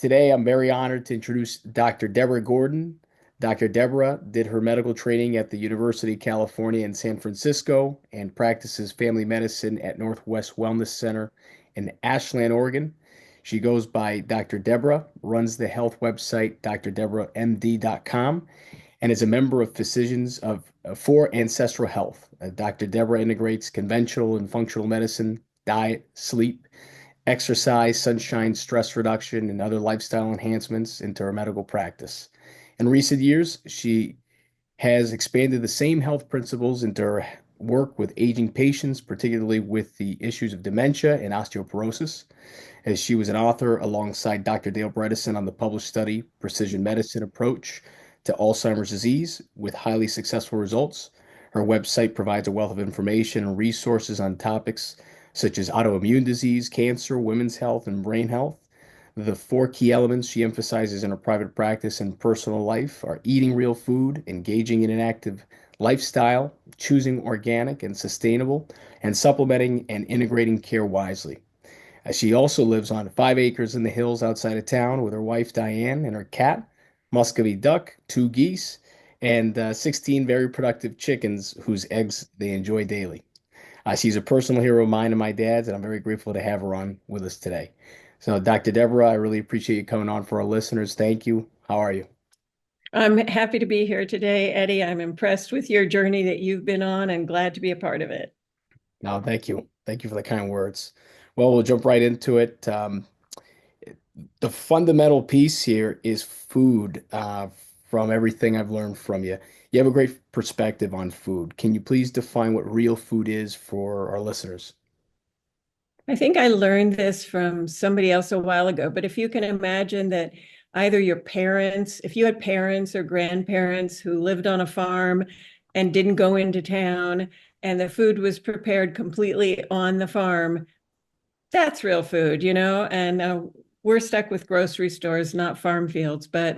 Today, I'm very honored to introduce Dr. Deborah Gordon. Dr. Deborah did her medical training at the University of California in San Francisco and practices family medicine at Northwest Wellness Center in Ashland, Oregon. She goes by Dr. Deborah, runs the health website drdeborahmd.com, and is a member of Physicians for Ancestral Health. Dr. Deborah integrates conventional and functional medicine, diet, sleep, exercise, sunshine, stress reduction, and other lifestyle enhancements into her medical practice. In recent years, she has expanded the same health principles into her work with aging patients, particularly with the issues of dementia and osteoporosis, as she was an author alongside Dr. Dale Bredesen on the published study Precision Medicine Approach to Alzheimer's Disease with highly successful results. Her website provides a wealth of information and resources on topics such as autoimmune disease, cancer, women's health, and brain health. The four key elements she emphasizes in her private practice and personal life are eating real food, engaging in an active lifestyle, choosing organic and sustainable, and supplementing and integrating care wisely. She also lives on 5 acres in the hills outside of town with her wife Diane and her cat, Muscovy duck, two geese, and 16 very productive chickens whose eggs they enjoy daily. She's a personal hero of mine and my dad's, and I'm very grateful to have her on with us today. So, Dr. Deborah, I really appreciate you coming on for our listeners. Thank you. How are you? I'm happy to be here today, Eddie. I'm impressed with your journey that you've been on and glad to be a part of it. No, thank you. Thank you for the kind words. Well, we'll jump right into it. The fundamental piece here is food, from everything I've learned from you. You have a great perspective on food. Can you please define what real food is for our listeners? I think I learned this from somebody else a while ago, but if you can imagine that either your parents, if you had parents or grandparents who lived on a farm and didn't go into town and the food was prepared completely on the farm, that's real food, and we're stuck with grocery stores, not farm fields, but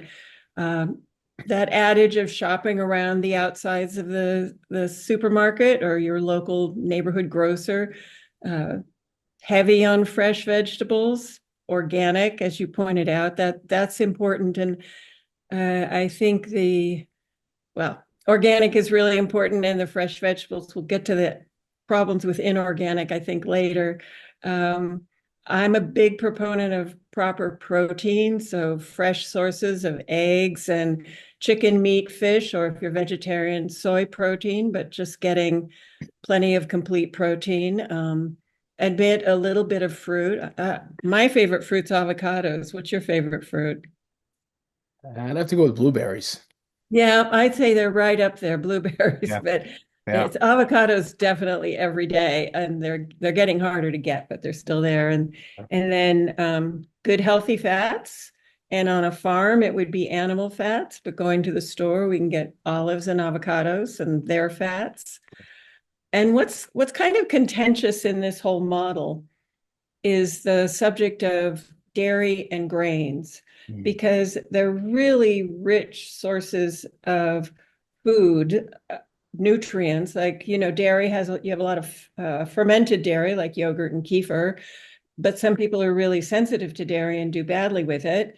that adage of shopping around the outsides of the supermarket or your local neighborhood grocer, uh, heavy on fresh vegetables, organic, as you pointed out, that's important. And I think organic is really important, and the fresh vegetables, we'll get to the problems with inorganic, I think, later. I'm a big proponent of proper protein, so fresh sources of eggs and chicken, meat, fish, or if you're vegetarian, soy protein, but just getting plenty of complete protein. Admit a little bit of fruit. My favorite fruit's avocados. What's your favorite fruit? I'd have to go with blueberries. Yeah, I'd say they're right up there, blueberries, Yeah. but Yeah. it's avocados definitely every day, and they're getting harder to get, but they're still there. And then good healthy fats. And on a farm, it would be animal fats, but going to the store, we can get olives and avocados and their fats. And what's kind of contentious in this whole model is the subject of dairy and grains, Mm. because they're really rich sources of food, nutrients. Like, dairy you have a lot of fermented dairy, like yogurt and kefir, but some people are really sensitive to dairy and do badly with it.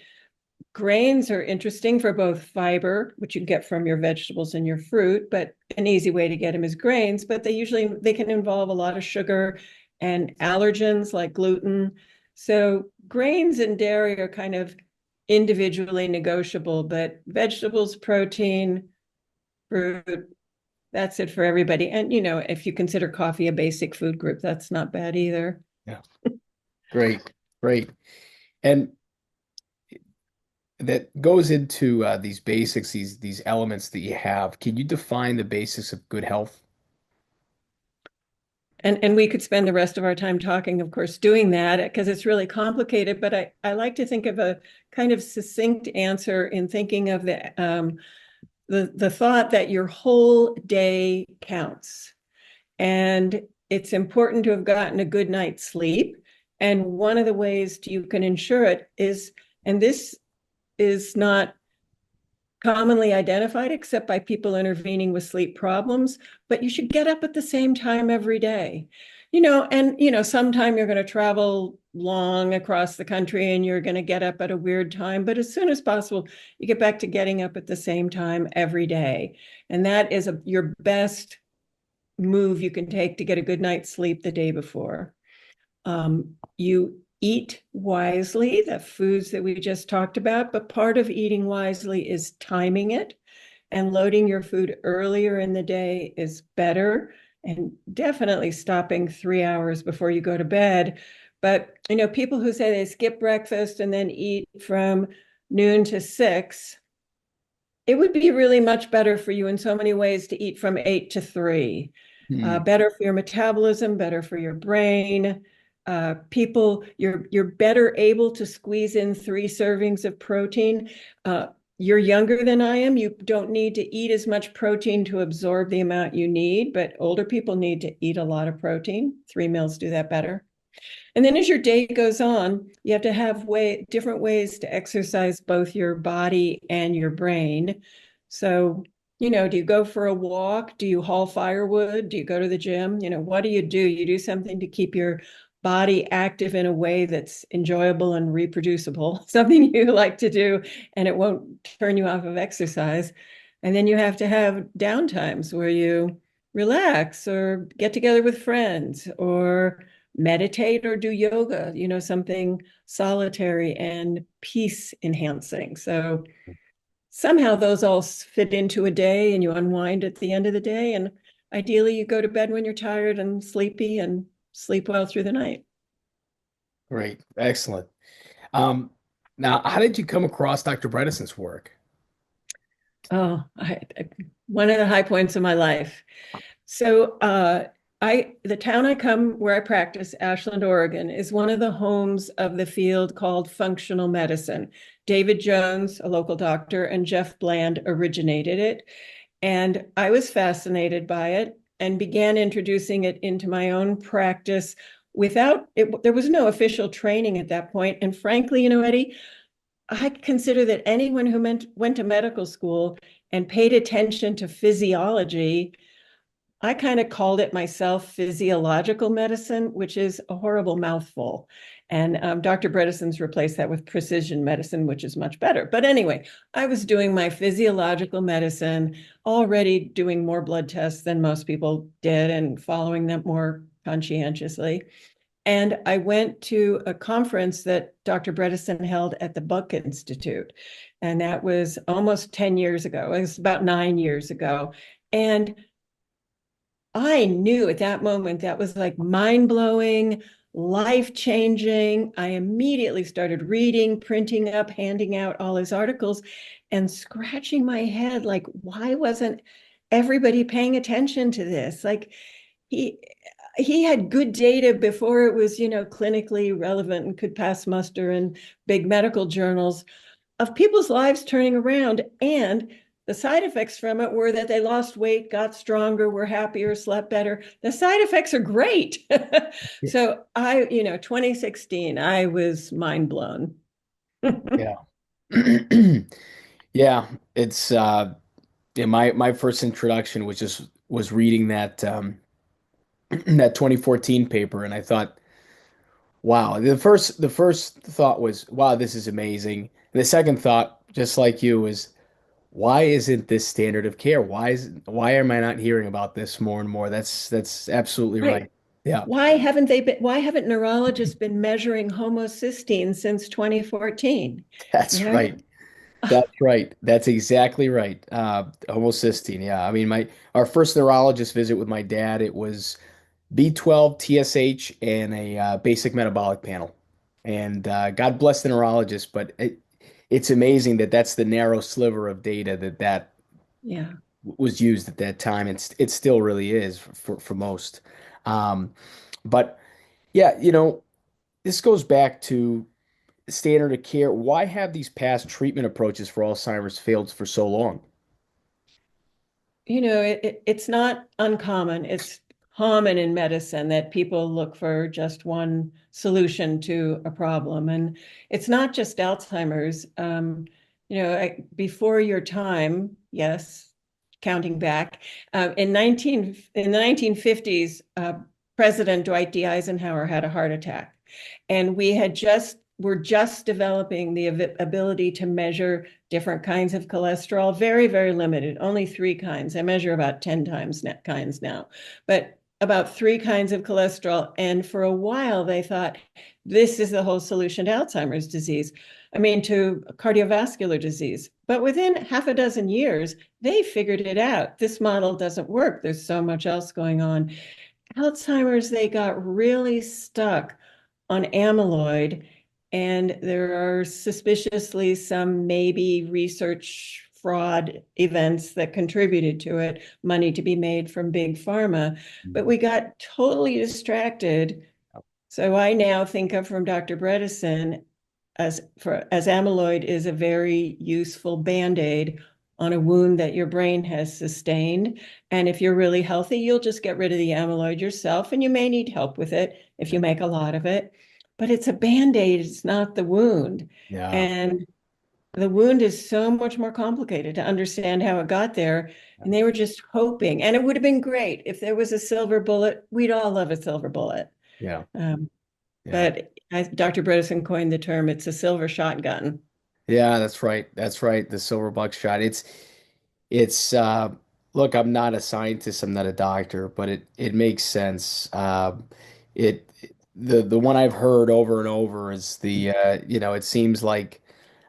Grains are interesting for both fiber, which you get from your vegetables and your fruit, but an easy way to get them is grains, but they can involve a lot of sugar and allergens like gluten. So grains and dairy are kind of individually negotiable, but vegetables, protein, fruit, that's it for everybody. And, if you consider coffee a basic food group, that's not bad either. Yeah. Great. Great. And that goes into these basics, these elements that you have. Can you define the basics of good health? And we could spend the rest of our time talking, of course, doing that because it's really complicated. But I like to think of a kind of succinct answer in thinking of the thought that your whole day counts. And it's important to have gotten a good night's sleep. And one of the ways you can ensure it is, and this is not commonly identified except by people intervening with sleep problems, but you should get up at the same time every day. sometime you're going to travel long across the country and you're going to get up at a weird time, but as soon as possible, you get back to getting up at the same time every day. And that is your best move you can take to get a good night's sleep the day before. You eat wisely, the foods that we just talked about, but part of eating wisely is timing it, and loading your food earlier in the day is better, and definitely stopping 3 hours before you go to bed. But, people who say they skip breakfast and then eat from noon to 6, it would be really much better for you in so many ways to eat from 8 to 3. Hmm. Better for your metabolism, better for your brain. You're better able to squeeze in 3 servings of protein. You're younger than I am. You don't need to eat as much protein to absorb the amount you need, but older people need to eat a lot of protein. 3 meals do that better. And then as your day goes on, you have to have different ways to exercise both your body and your brain. So, do you go for a walk? Do you haul firewood? Do you go to the gym? What do? You do something to keep your body active in a way that's enjoyable and reproducible, something you like to do, and it won't turn you off of exercise. And then you have to have downtimes where you relax or get together with friends or meditate or do yoga, something solitary and peace enhancing. So somehow those all fit into a day and you unwind at the end of the day. And ideally, you go to bed when you're tired and sleepy and sleep well through the night. Great. Excellent. Um, Now, how did you come across Dr. Bredesen's work? Oh, one of the high points of my life. So, the town I come where I practice, Ashland, Oregon, is one of the homes of the field called functional medicine. David Jones, a local doctor, and Jeff Bland originated it. And I was fascinated by it and began introducing it into my own practice without it. There was no official training at that point. And frankly, Eddie, I consider that anyone who went to medical school and paid attention to physiology, I kind of called it myself physiological medicine, which is a horrible mouthful. And Dr. Bredesen's replaced that with precision medicine, which is much better. But anyway, I was doing my physiological medicine, already doing more blood tests than most people did and following them more conscientiously. And I went to a conference that Dr. Bredesen held at the Buck Institute. And that was almost 10 years ago. It was about 9 years ago. And I knew at that moment that was like mind blowing, life changing. I immediately started reading, printing up, handing out all his articles, and scratching my head like, why wasn't everybody paying attention to this? Like, he he had good data before it was, clinically relevant and could pass muster in big medical journals of people's lives turning around. And the side effects from it were that they lost weight, got stronger, were happier, slept better. The side effects are great. So 2016, I was mind blown. Yeah. Yeah, it's yeah, my first introduction was reading that that 2014 paper, and I thought, wow, the first thought was, wow, this is amazing. And the second thought, just like you, was, why isn't this standard of care? Why am I not hearing about this more and more? That's absolutely Right. right. Yeah, Why haven't neurologists been measuring homocysteine since 2014? You that's know? right. That's right. That's exactly right. Homocysteine. Yeah. I mean, my our first neurologist visit with my dad, it was B12, TSH, and a basic metabolic panel. And God bless the neurologist, but it's amazing that that's the narrow sliver of data that Yeah. was used at that time. It still really is for most. Um, but yeah, this goes back to standard of care. Why have these past treatment approaches for Alzheimer's failed for so long? It's not uncommon. It's common in medicine that people look for just one solution to a problem. And it's not just Alzheimer's. Before your time, yes, counting back, in the 1950s, President Dwight D. Eisenhower had a heart attack. And we're just developing the ability to measure different kinds of cholesterol, very, very limited, only three kinds. I measure about 10 times net kinds now, but about three kinds of cholesterol. And for a while, they thought this is the whole solution to Alzheimer's disease. I mean, to cardiovascular disease. But within half a dozen years, they figured it out. This model doesn't work. There's so much else going on. Alzheimer's, they got really stuck on amyloid, and there are suspiciously some maybe research fraud events that contributed to it, money to be made from big pharma. But we got totally distracted. So I now think of from Dr. Bredesen as amyloid is a very useful Band-Aid on a wound that your brain has sustained. And if you're really healthy, you'll just get rid of the amyloid yourself, and you may need help with it if you make a lot of it. But it's a Band-Aid, it's not the wound. Yeah. And the wound is so much more complicated to understand how it got there. And they were just hoping. And it would have been great if there was a silver bullet. We'd all love a silver bullet. Yeah. Um, Yeah. but Dr. Bredesen coined the term, it's a silver shotgun. Yeah, that's right. That's right. The silver buckshot. It's look, I'm not a scientist, I'm not a doctor, but it makes sense. It the one I've heard over and over is it seems like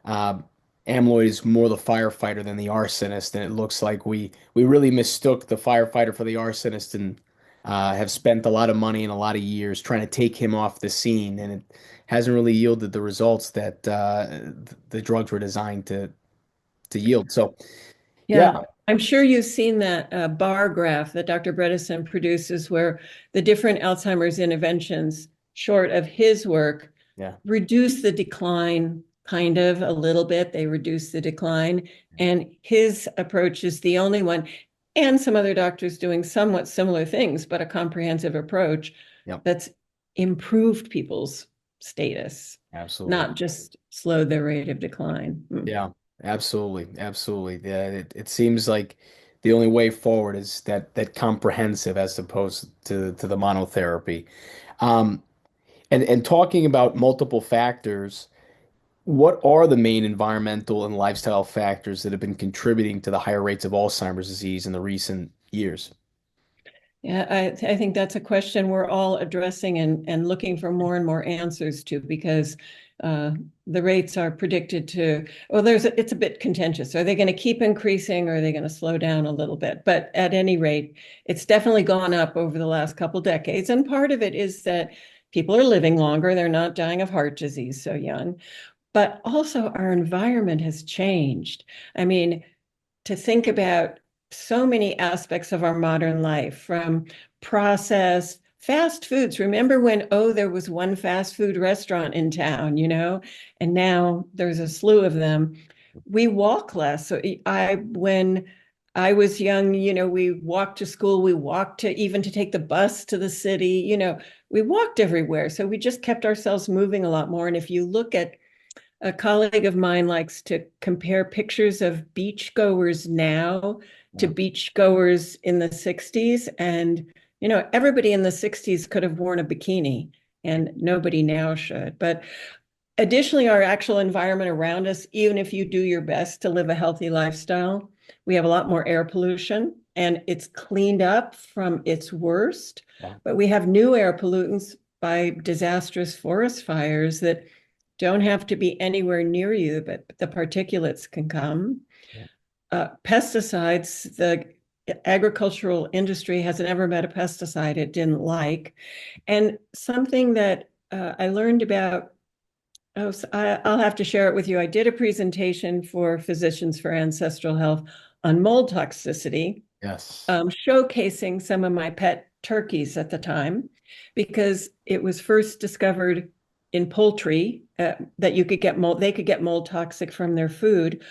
um amyloid is more the firefighter than the arsonist, and it looks like we really mistook the firefighter for the arsonist and have spent a lot of money and a lot of years trying to take him off the scene, and it hasn't really yielded the results that the drugs were designed to yield. So, yeah, Yeah, I'm sure you've seen that bar graph that Dr. Bredesen produces where the different Alzheimer's interventions, short of his work, yeah, reduce the decline kind of a little bit. They reduce the decline. And his approach is the only one, and some other doctors doing somewhat similar things, but a comprehensive approach yeah, that's improved people's status, absolutely. not just slowed their rate of decline. Yeah, absolutely, absolutely. Yeah, it seems like the only way forward is that comprehensive as opposed to the monotherapy. Um, and talking about multiple factors, what are the main environmental and lifestyle factors that have been contributing to the higher rates of Alzheimer's disease in the recent years? Yeah, I think that's a question we're all addressing and looking for more and more answers to because uh, the rates are predicted to, well, it's a bit contentious. Are they going to keep increasing or are they going to slow down a little bit? But at any rate, it's definitely gone up over the last couple decades. And part of it is that people are living longer. They're not dying of heart disease so young. But also our environment has changed. I mean, to think about so many aspects of our modern life, from processed fast foods. Remember when, oh, there was one fast food restaurant in town, and now there's a slew of them. We walk less. So when I was young, we walked to school, we walked to even to take the bus to the city, we walked everywhere. So we just kept ourselves moving a lot more. And if you look at a colleague of mine likes to compare pictures of beachgoers now to Yeah, beachgoers in the 60s. And, everybody in the 60s could have worn a bikini and nobody now should. But additionally, our actual environment around us, even if you do your best to live a healthy lifestyle, we have a lot more air pollution and it's cleaned up from its worst. yeah, But we have new air pollutants by disastrous forest fires that don't have to be anywhere near you, but the particulates can come. yeah, Pesticides, the agricultural industry has never met a pesticide it didn't like. And something that I learned about, I'll have to share it with you. I did a presentation for Physicians for Ancestral Health on mold toxicity, yes, showcasing some of my pet turkeys at the time, because it was first discovered in poultry that you could get mold, they could get mold toxic from their food.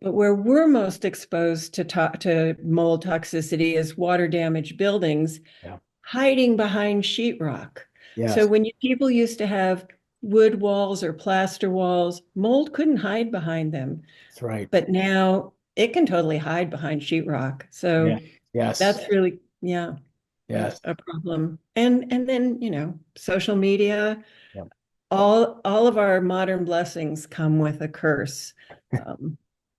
But where we're most exposed to mold toxicity is water damaged buildings yeah, hiding behind sheetrock. So yes, when people used to have wood walls or plaster walls, mold couldn't hide behind them. that's right. But now it can totally hide behind sheetrock. Yeah, So yes. that's really, yeah. Yes. a problem. And then, social media, Yeah. all of our modern blessings come with a curse. Um,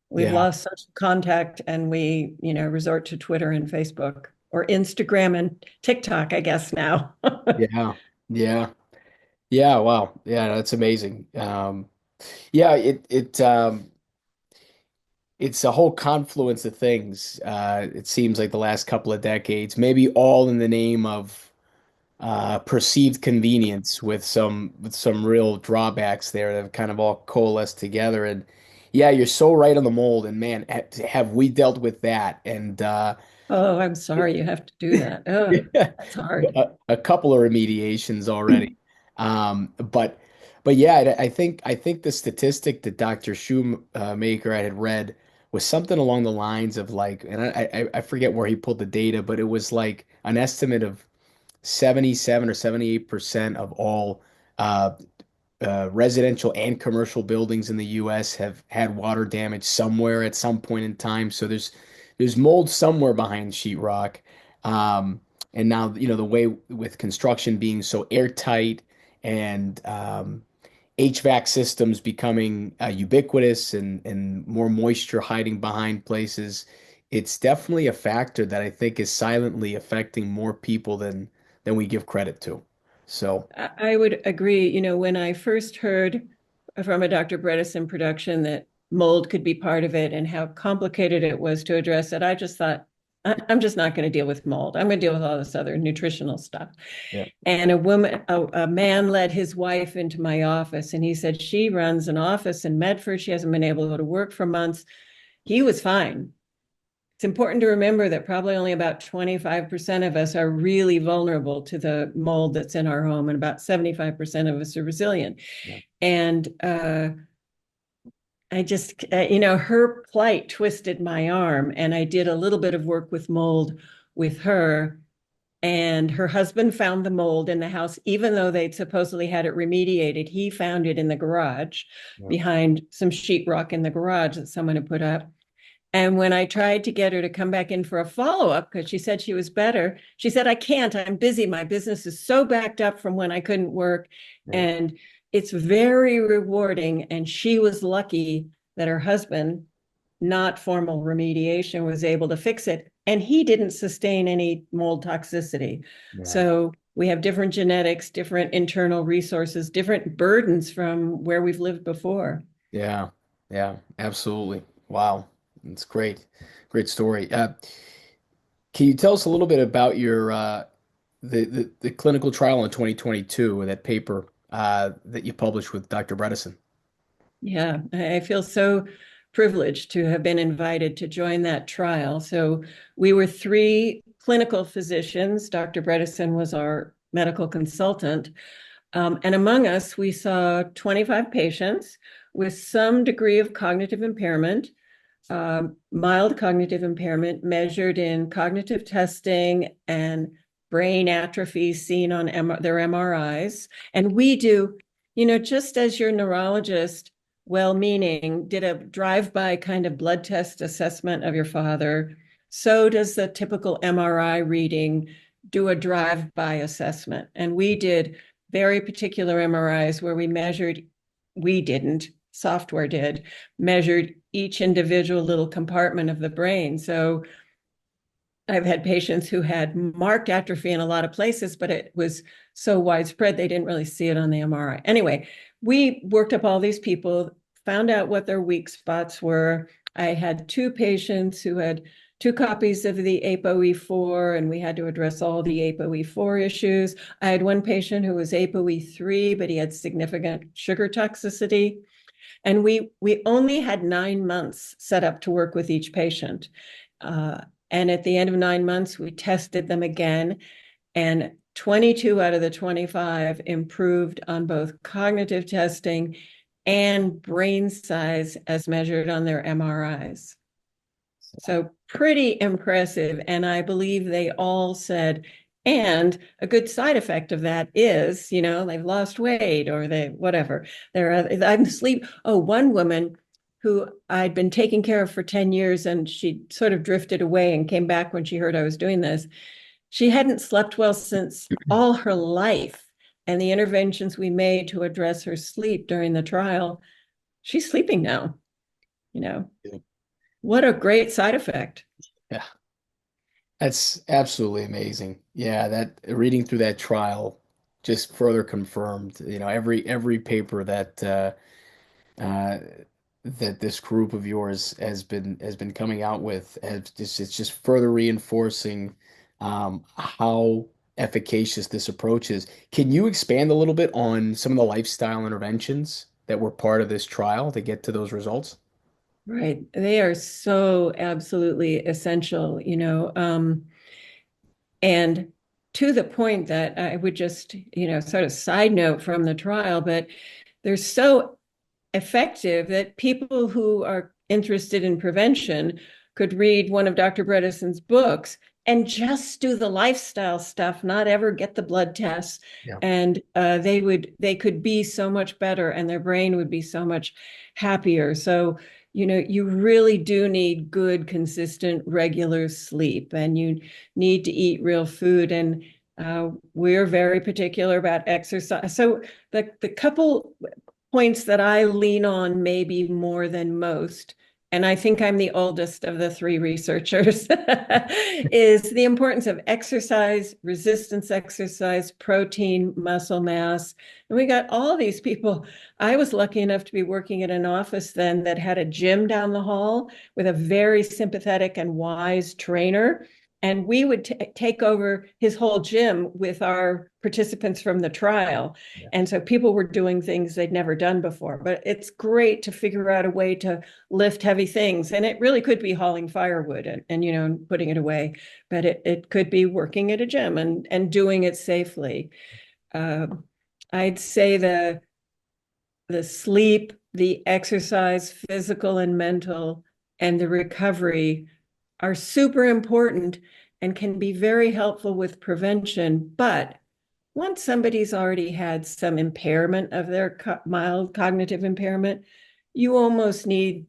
we've Yeah. lost social contact and we, resort to Twitter and Facebook or Instagram and TikTok, I guess now. Yeah. Yeah. Yeah. Wow. Yeah, that's amazing. Yeah, it's a whole confluence of things. It seems like the last couple of decades, maybe all in the name of perceived convenience with some real drawbacks there that have kind of all coalesced together. And yeah, you're so right on the mold. And man, have we dealt with that? And Oh, I'm sorry you have to do that. Oh, yeah, that's hard. a couple of remediations already. Um, but but yeah, I think the statistic that Dr. Shoemaker I had read was something along the lines of like, and I forget where he pulled the data, but it was like an estimate of 77 or 78% of all uh, residential and commercial buildings in the U.S. have had water damage somewhere at some point in time. So there's mold somewhere behind sheetrock. Um, and now, the way with construction being so airtight and HVAC systems becoming ubiquitous and more moisture hiding behind places, it's definitely a factor that I think is silently affecting more people than we give credit to. So, I would agree. When I first heard from a Dr. Bredesen production that mold could be part of it and how complicated it was to address it, I just thought, I'm just not going to deal with mold. I'm going to deal with all this other nutritional stuff. yeah, And a man led his wife into my office and he said, she runs an office in Medford. She hasn't been able to go to work for months. He was fine. It's important to remember that probably only about 25% of us are really vulnerable to the mold that's in our home, and about 75% of us are resilient. yeah, And I just, her plight twisted my arm, and I did a little bit of work with mold with her. And her husband found the mold in the house, even though they'd supposedly had it remediated. He found it in the garage yeah, behind some sheetrock in the garage that someone had put up. And when I tried to get her to come back in for a follow-up, because she said she was better, she said, I can't, I'm busy. My business is so backed up from when I couldn't work. yeah, And it's very rewarding. And she was lucky that her husband, not formal remediation, was able to fix it. And he didn't sustain any mold toxicity. yeah, So we have different genetics, different internal resources, different burdens from where we've lived before. yeah, yeah, absolutely. Wow, that's great, great story. Can you tell us a little bit about your the clinical trial in 2022, that paper that you published with Dr. Bredesen? Yeah, I feel so privileged to have been invited to join that trial. So we were three clinical physicians. Dr. Bredesen was our medical consultant. And among us, we saw 25 patients with some degree of cognitive impairment, mild cognitive impairment measured in cognitive testing and brain atrophy seen on their MRIs. And we do, just as your neurologist, well-meaning, did a drive-by kind of blood test assessment of your father, so does the typical MRI reading do a drive-by assessment. And we did very particular MRIs where we didn't, software did, measured each individual little compartment of the brain. So I've had patients who had marked atrophy in a lot of places, but it was so widespread they didn't really see it on the MRI. Anyway, we worked up all these people, found out what their weak spots were. I had two patients who had two copies of the ApoE4, and we had to address all the ApoE4 issues. I had one patient who was ApoE3, but he had significant sugar toxicity. And we only had 9 months set up to work with each patient. And at the end of 9 months, we tested them again, and 22 out of the 25 improved on both cognitive testing and brain size as measured on their MRIs. So pretty impressive. And I believe they all said, and a good side effect of that is, they've lost weight or they, whatever. I'm asleep. Oh, one woman who I'd been taking care of for 10 years and she sort of drifted away and came back when she heard I was doing this. She hadn't slept well since all her life. And the interventions we made to address her sleep during the trial, she's sleeping now. You know, Yeah. what a great side effect. Yeah. That's absolutely amazing. Yeah, that reading through that trial just further confirmed, every paper uh, that this group of yours has been coming out with has just it's just further reinforcing how efficacious this approach is. Can you expand a little bit on some of the lifestyle interventions that were part of this trial to get to those results? Right. They are so absolutely essential, and to the point that I would just, sort of side note from the trial, but they're so effective that people who are interested in prevention could read one of Dr. Bredesen's books and just do the lifestyle stuff, not ever get the blood tests, Yeah. and they could be so much better, and their brain would be so much happier. So you really do need good, consistent, regular sleep, and you need to eat real food. And we're very particular about exercise. So the couple points that I lean on maybe more than most, and I think I'm the oldest of the three researchers, is the importance of exercise, resistance exercise, protein, muscle mass. And we got all these people. I was lucky enough to be working in an office then that had a gym down the hall with a very sympathetic and wise trainer. And we would take over his whole gym with our participants from the trial. Yeah. And so people were doing things they'd never done before. But it's great to figure out a way to lift heavy things. And it really could be hauling firewood and putting it away. But it could be working at a gym and doing it safely. Uh, I'd say the sleep, the exercise, physical and mental, and the recovery are super important and can be very helpful with prevention. But once somebody's already had some impairment of their mild cognitive impairment, you almost need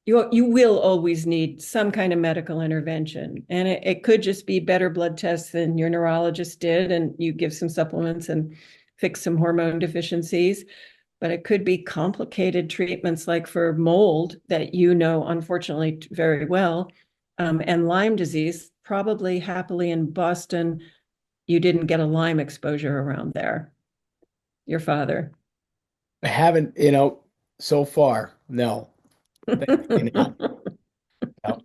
you will always need some kind of medical intervention. And it could just be better blood tests than your neurologist did, and you give some supplements and fix some hormone deficiencies. But it could be complicated treatments like for mold that unfortunately, very well, and Lyme disease. Probably happily in Boston, you didn't get a Lyme exposure around there, your father. I haven't, so far, no, thankfully not. No.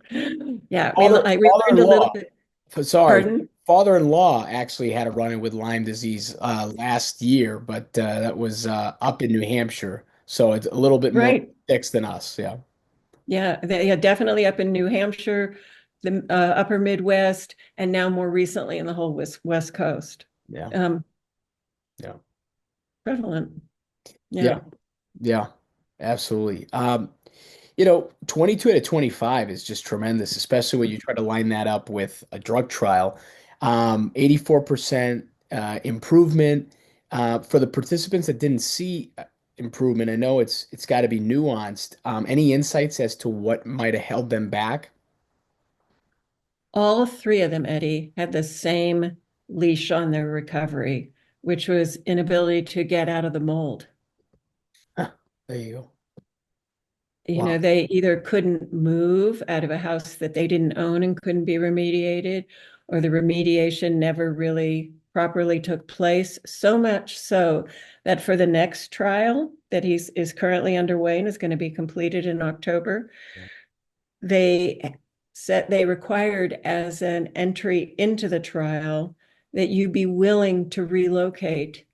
Yeah, Father, we learned a little father-in-law, bit. sorry, Pardon? father-in-law actually had a run-in with Lyme disease last year, but that was up in New Hampshire, so it's a little bit more Right. fixed than us. Yeah, Yeah, definitely up in New Hampshire, the upper Midwest, and now more recently in the whole West Coast. yeah, Um, yeah, Prevalent. yeah, Yeah. yeah, absolutely. 22 to 25 is just tremendous, especially when you try to line that up with a drug trial. 84% improvement for the participants that didn't see improvement. I know it's got to be nuanced. Any insights as to what might have held them back? All three of them, Eddie, had the same leash on their recovery, which was inability to get out of the mold. Huh, there you go. You Wow. know, they either couldn't move out of a house that they didn't own and couldn't be remediated, or the remediation never really properly took place. So much so that for the next trial that is currently underway and is going to be completed in October, they they required as an entry into the trial that you be willing to relocate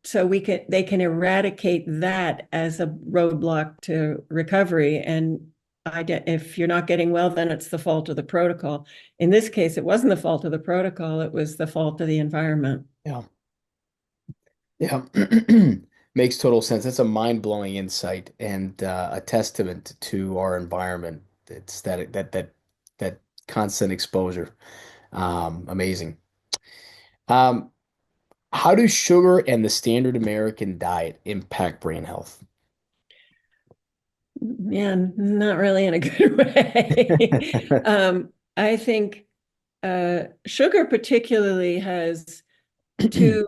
so they can eradicate that as a roadblock to recovery. And if you're not getting well, then it's the fault of the protocol. In this case, it wasn't the fault of the protocol, it was the fault of the environment. Yeah. Yeah. Makes total sense. That's a mind-blowing insight and a testament to our environment. It's that constant exposure. Amazing. Um, how do sugar and the standard American diet impact brain health? Man, not really in a good way. I think Sugar particularly has two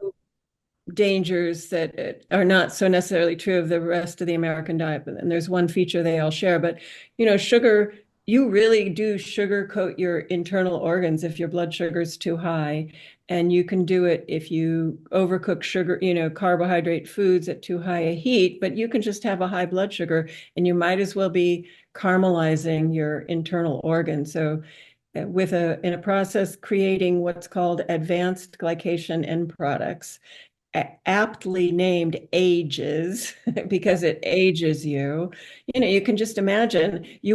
dangers that are not so necessarily true of the rest of the American diet. And there's one feature they all share. But, sugar, you really do sugarcoat your internal organs if your blood sugar is too high. And you can do it if you overcook sugar, carbohydrate foods at too high a heat, but you can just have a high blood sugar and you might as well be caramelizing your internal organs. So in a process creating what's called advanced glycation end products, aptly named ages because it ages you. You can just imagine I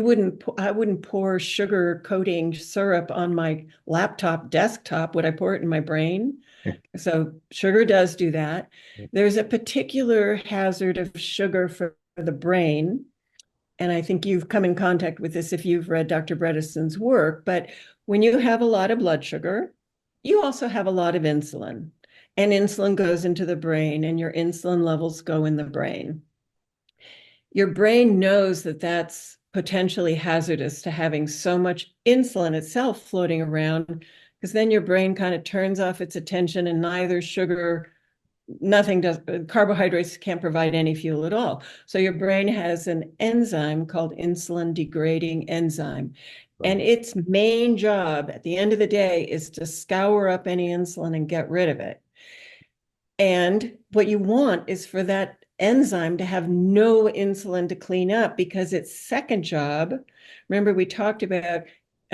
wouldn't pour sugar coating syrup on my laptop desktop. Would I pour it in my brain? So sugar does do that. There's a particular hazard of sugar for the brain. And I think you've come in contact with this if you've read Dr. Bredesen's work, but when you have a lot of blood sugar, you also have a lot of insulin. And insulin goes into the brain, and your insulin levels go in the brain. Your brain knows that that's potentially hazardous to having so much insulin itself floating around, because then your brain kind of turns off its attention and nothing does, carbohydrates can't provide any fuel at all. So your brain has an enzyme called insulin degrading enzyme. And its main job at the end of the day is to scour up any insulin and get rid of it. And what you want is for that enzyme to have no insulin to clean up, because its second job, remember we talked about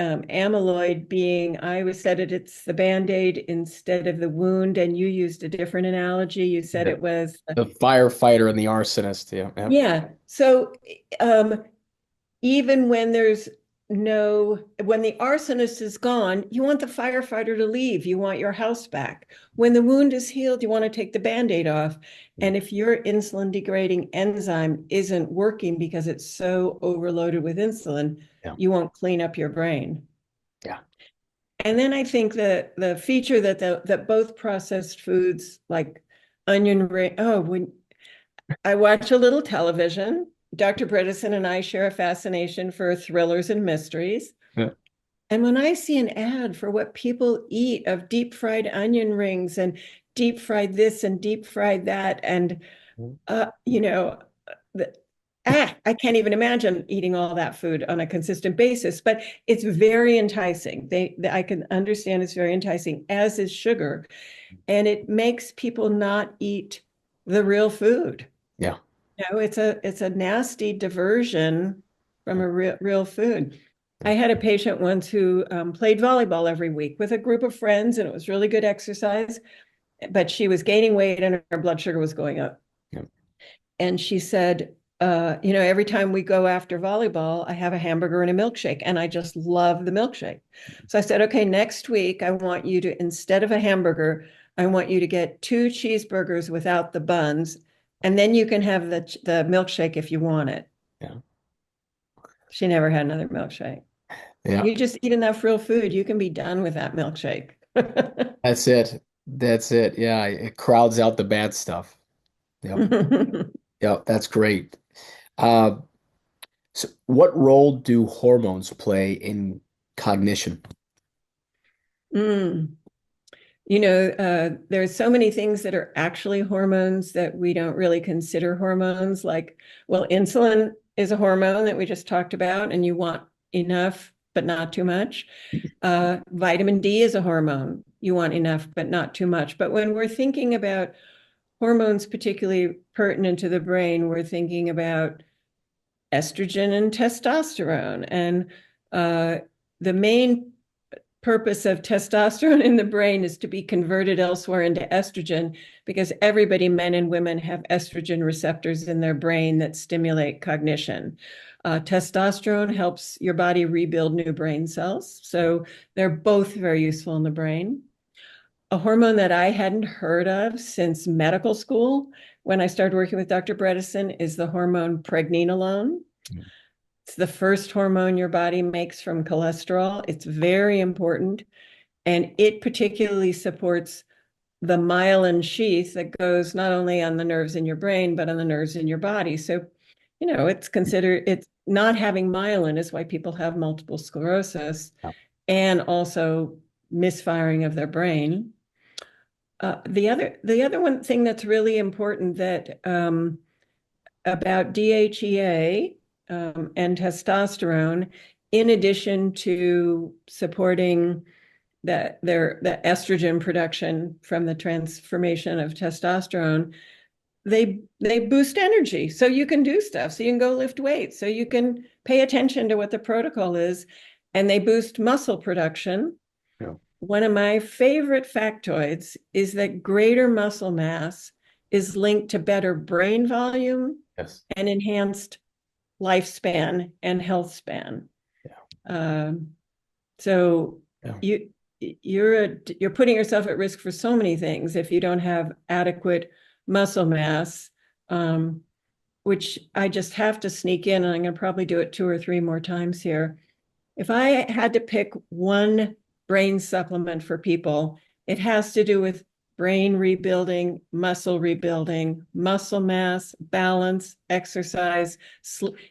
amyloid being, I always said it's the Band-Aid instead of the wound, and you used a different analogy. You said it was the firefighter and the arsonist. Yeah. Yeah. Yeah. So even when when the arsonist is gone, you want the firefighter to leave. You want your house back. When the wound is healed, you want to take the Band-Aid off. And if your insulin degrading enzyme isn't working because it's so overloaded with insulin, you won't clean up your brain. Yeah. And then I think that the feature that both processed foods like onion ring, when I watch a little television, Dr. Bredesen and I share a fascination for thrillers and mysteries. Yeah. And when I see an ad for what people eat of deep fried onion rings and deep fried this and deep fried that, and I can't even imagine eating all that food on a consistent basis, but it's very enticing. I can understand it's very enticing, as is sugar. And it makes people not eat the real food. Yeah. It's a nasty diversion from a real food. I had a patient once who played volleyball every week with a group of friends, and it was really good exercise, but she was gaining weight and her blood sugar was going up. Yeah. And she said, every time we go after volleyball, I have a hamburger and a milkshake, and I just love the milkshake. So I said, okay, next week, I want you to, instead of a hamburger, I want you to get 2 cheeseburgers without the buns, and then you can have the milkshake if you want it. Yeah. She never had another milkshake. Yeah. You just eat enough real food, you can be done with that milkshake. That's it. That's it. Yeah. It crowds out the bad stuff. Yep. Yep. That's great. Uh, so what role do hormones play in cognition? Mm. There's so many things that are actually hormones that we don't really consider hormones. Like, well, insulin is a hormone that we just talked about, and you want enough, but not too much. Vitamin D is a hormone. You want enough, but not too much. But when we're thinking about hormones, particularly pertinent to the brain, we're thinking about estrogen and testosterone. And the main purpose of testosterone in the brain is to be converted elsewhere into estrogen, because everybody, men and women, have estrogen receptors in their brain that stimulate cognition. Testosterone helps your body rebuild new brain cells. So they're both very useful in the brain. A hormone that I hadn't heard of since medical school, when I started working with Dr. Bredesen, is the hormone pregnenolone. It's the first hormone your body makes from cholesterol. It's very important. And it particularly supports the myelin sheath that goes not only on the nerves in your brain, but on the nerves in your body. So, it's not having myelin is why people have multiple sclerosis, and also misfiring of their brain. The other one thing that's really important that about DHEA and testosterone, in addition to supporting the estrogen production from the transformation of testosterone, they boost energy, so you can do stuff, so you can go lift weights, so you can pay attention to what the protocol is, and they boost muscle production. Yeah. One of my favorite factoids is that greater muscle mass is linked to better brain volume Yes. and enhanced lifespan and health span. Yeah. Um, so Yeah. you're putting yourself at risk for so many things if you don't have adequate muscle mass, which I just have to sneak in, and I'm going to probably do it 2 or 3 more times here. If I had to pick one brain supplement for people, it has to do with brain rebuilding, muscle mass, balance, exercise.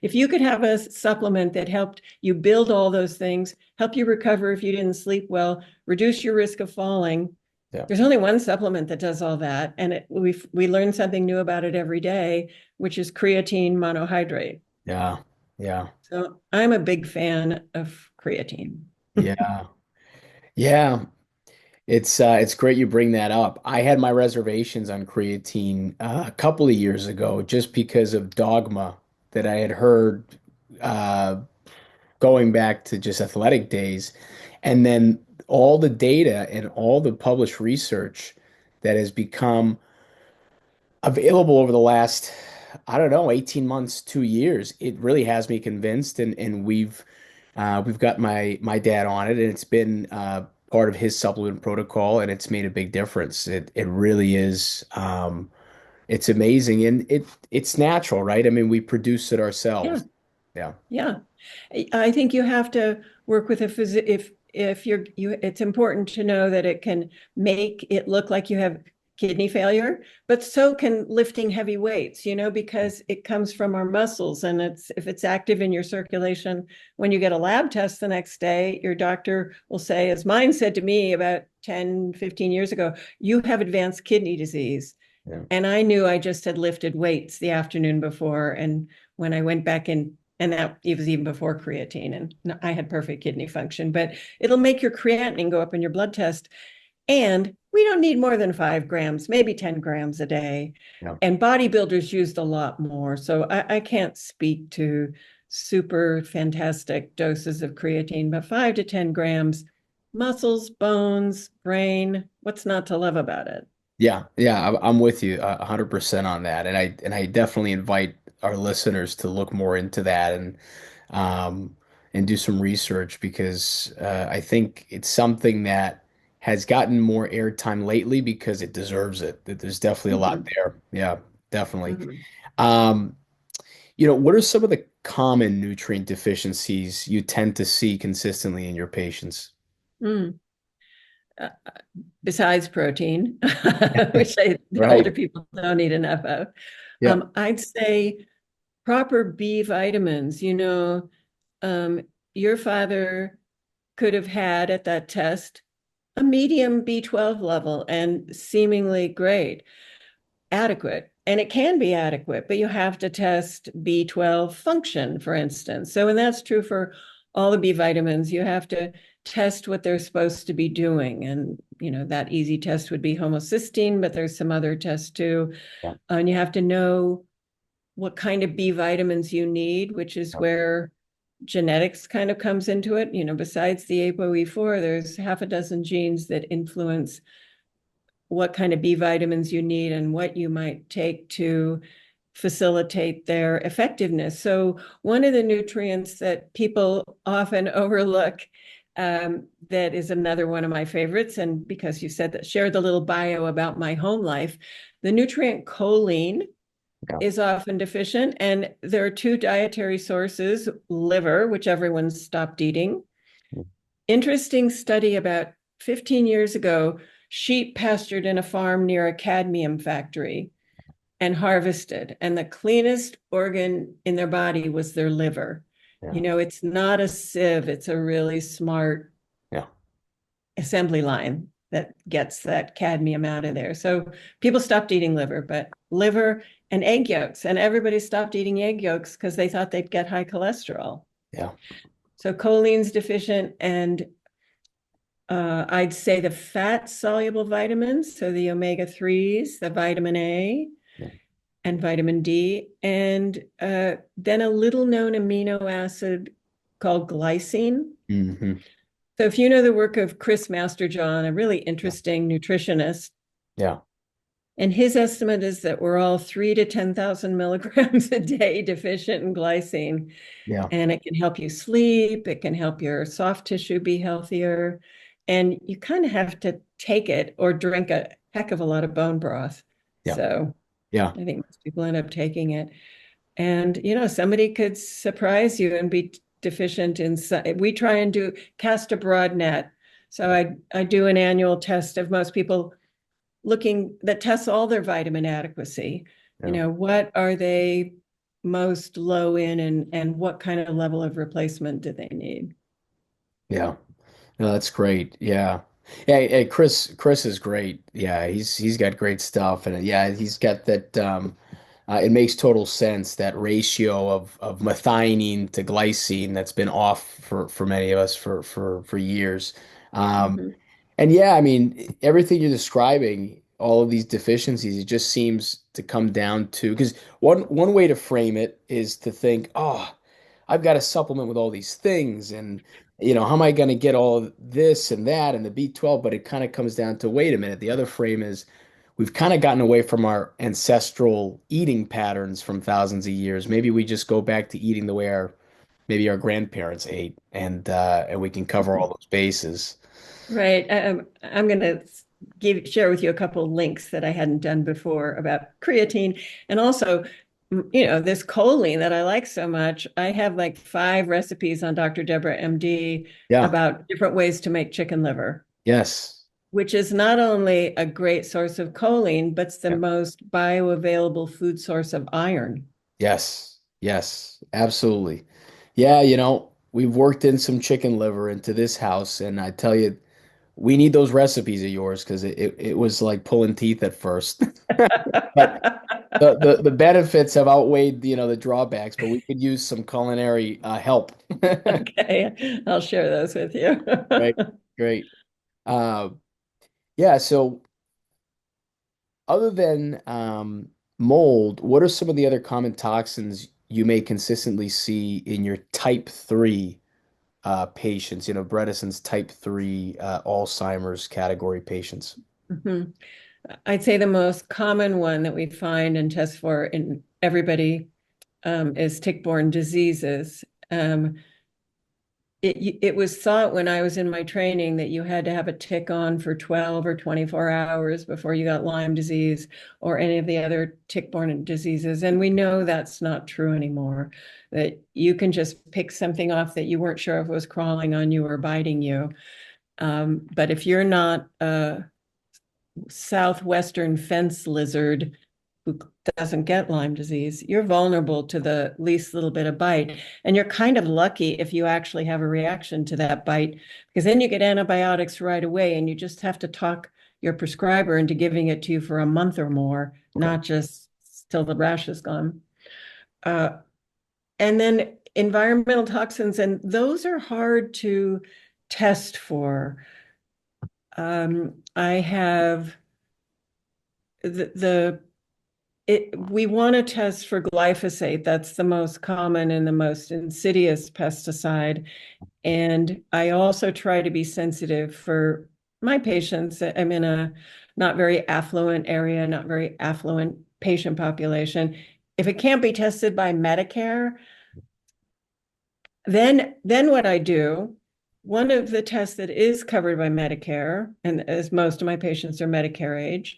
If you could have a supplement that helped you build all those things, help you recover if you didn't sleep well, reduce your risk of falling. Yeah. There's only one supplement that does all that, and we learn something new about it every day, which is creatine monohydrate. Yeah. Yeah. So I'm a big fan of creatine. Yeah. Yeah. It's great you bring that up. I had my reservations on creatine a couple of years ago just because of dogma that I had heard uh, going back to just athletic days, and then all the data and all the published research that has become available over the last, I don't know, 18 months, 2 years. It really has me convinced, and we've got my dad on it, and it's been part of his supplement protocol, and it's made a big difference. It really is. It's amazing, and it's natural, right? I mean, we produce it Yeah, ourselves. Yeah. yeah. I think you have to work with a physician if it's important to know that it can make it look like you have kidney failure, but so can lifting heavy weights, because it comes from our muscles, and if it's active in your circulation, when you get a lab test the next day, your doctor will say, as mine said to me about 10, 15 years ago, you have advanced kidney disease. Yeah. And I knew I just had lifted weights the afternoon before. And when I went back in, and that it was even before creatine, and I had perfect kidney function, but it'll make your creatinine go up in your blood test. And we don't need more than 5 grams, maybe 10 grams a day. Yeah. And bodybuilders used a lot more. So I can't speak to super fantastic doses of creatine, but 5 to 10 grams, muscles, bones, brain, what's not to love about it? Yeah, yeah, I'm with you 100% on that, and I definitely invite our listeners to look more into that um, and do some research because I think it's something that has gotten more airtime lately because it deserves it. There's definitely a lot Mhm. there. Yeah, definitely. Mhm. Um, what are some of the common nutrient deficiencies you tend to see consistently in your patients? Mm. Uh, Besides protein, which the older Right. people don't eat enough of, Yeah. I'd say proper B vitamins. Um, your father could have had at that test a medium B12 level and seemingly great, adequate. And it can be adequate, but you have to test B12 function, for instance. So, and that's true for all the B vitamins. You have to test what they're supposed to be doing. And, that easy test would be homocysteine, but there's some other tests too. Yeah. And you have to know what kind of B vitamins you need, which is where genetics kind of comes into it. Besides the ApoE4, there's half a dozen genes that influence what kind of B vitamins you need and what you might take to facilitate their effectiveness. So, one of the nutrients that people often overlook, that is another one of my favorites, and because you said that, shared the little bio about my home life, the nutrient choline Yeah. is often deficient. And there are two dietary sources: liver, which everyone's stopped eating. Interesting study about 15 years ago, sheep pastured in a farm near a cadmium factory and harvested, and the cleanest organ in their body was their liver. Yeah. It's not a sieve, it's a really smart Yeah. assembly line that gets that cadmium out of there. So people stopped eating liver, but liver and egg yolks, and everybody stopped eating egg yolks because they thought they'd get high cholesterol. Yeah. So choline's deficient, and I'd say the fat soluble vitamins, so the omega-3s, the vitamin A Yeah. and vitamin D, and then a little known amino acid called glycine. Hmm. So if you know the work of Chris Masterjohn, a really interesting nutritionist, Yeah. and his estimate is that we're all 3 to 10,000 milligrams a day deficient in glycine. Yeah. And it can help you sleep. It can help your soft tissue be healthier. And you kind of have to take it or drink a heck of a lot of bone broth. Yeah. So Yeah. I think most people end up taking it. And, somebody could surprise you and be deficient in, we try and cast a broad net. So I do an annual test of most people that tests all their vitamin adequacy. Yeah. What are they most low in, and what kind of level of replacement do they need? Yeah. No, that's great. Yeah. Yeah, yeah, Chris is great. Yeah, he's got great stuff, and yeah, he's got that it makes total sense, that ratio of methionine to glycine that's been off for many of us for years. Um Mhm. and yeah, I mean, everything you're describing, all of these deficiencies, it just seems to come down to, because one way to frame it is to think, oh, I've got to supplement with all these things, and how am I going to get all of this and that and the B12? But it kind of comes down to, wait a minute. The other frame is, we've kind of gotten away from our ancestral eating patterns from thousands of years. Maybe we just go back to eating the way maybe our grandparents ate, and we can cover all those bases. Right. I'm going to share with you a couple of links that I hadn't done before about creatine, and also, this choline that I like so much. I have like 5 recipes on Dr. Deborah MD Yeah. about different ways to make chicken liver, Yes. which is not only a great source of choline, but it's the Yeah. most bioavailable food source of iron. Yes. Yes. Absolutely. Yeah, we've worked in some chicken liver into this house, and I tell you, we need those recipes of yours, because it was like pulling teeth at first. But the benefits have outweighed the drawbacks, but we could use some culinary help. Okay, I'll share those with you. Great, great. Uh, yeah, so other than mold, what are some of the other common toxins you may consistently see in your type 3 patients, Bredeson's type 3 Alzheimer's category patients? Mhm. I'd say the most common one that we find and test for in everybody is tick-borne diseases. It was thought when I was in my training that you had to have a tick on for 12 or 24 hours before you got Lyme disease or any of the other tick-borne diseases. And we know that's not true anymore, that you can just pick something off that you weren't sure if it was crawling on you or biting you. But if you're not southwestern fence lizard who doesn't get Lyme disease, you're vulnerable to the least little bit of bite. And you're kind of lucky if you actually have a reaction to that bite, because then you get antibiotics right away, and you just have to talk your prescriber into giving it to you for a month or more, Okay. not just till the rash is gone. Uh, and then environmental toxins, and those are hard to test for. I have the we want to test for glyphosate. That's the most common and the most insidious pesticide. And I also try to be sensitive for my patients. I'm in a not very affluent area, not very affluent patient population. If it can't be tested by Medicare, then what I do, one of the tests that is covered by Medicare, and as most of my patients are Medicare age,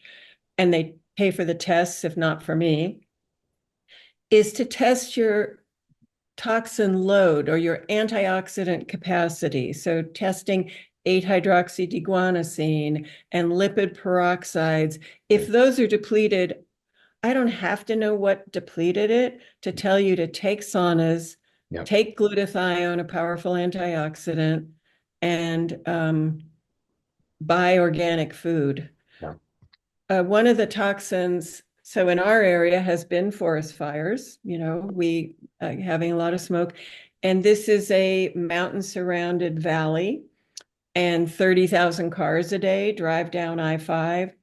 and they pay for the tests, if not for me, is to test your toxin load or your antioxidant capacity. So testing 8-hydroxydeguanosine and lipid peroxides. If those are depleted, I don't have to know what depleted it to tell you to take saunas, Yep. take glutathione, a powerful antioxidant, and buy organic food. Yeah. One of the toxins, so in our area, has been forest fires. We having a lot of smoke, and this is a mountain surrounded valley, and 30,000 cars a day drive down I-5.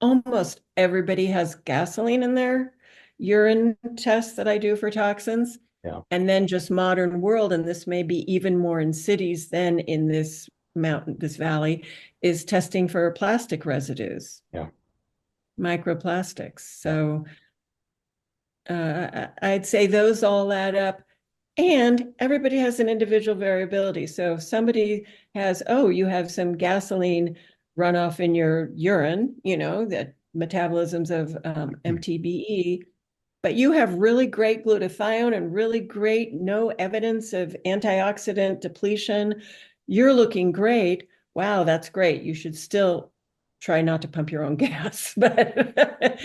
Almost everybody has gasoline in their urine tests that I do for toxins. Yeah. And then just modern world, and this may be even more in cities than in this mountain, this valley, is testing for plastic residues, Yeah. microplastics. Yeah. So I'd say those all add up. And everybody has an individual variability. So if somebody has, oh, you have some gasoline runoff in your urine, that metabolisms of MTBE, but you have really great glutathione and really great no evidence of antioxidant depletion. You're looking great. Wow, that's great. You should still try not to pump your own gas. But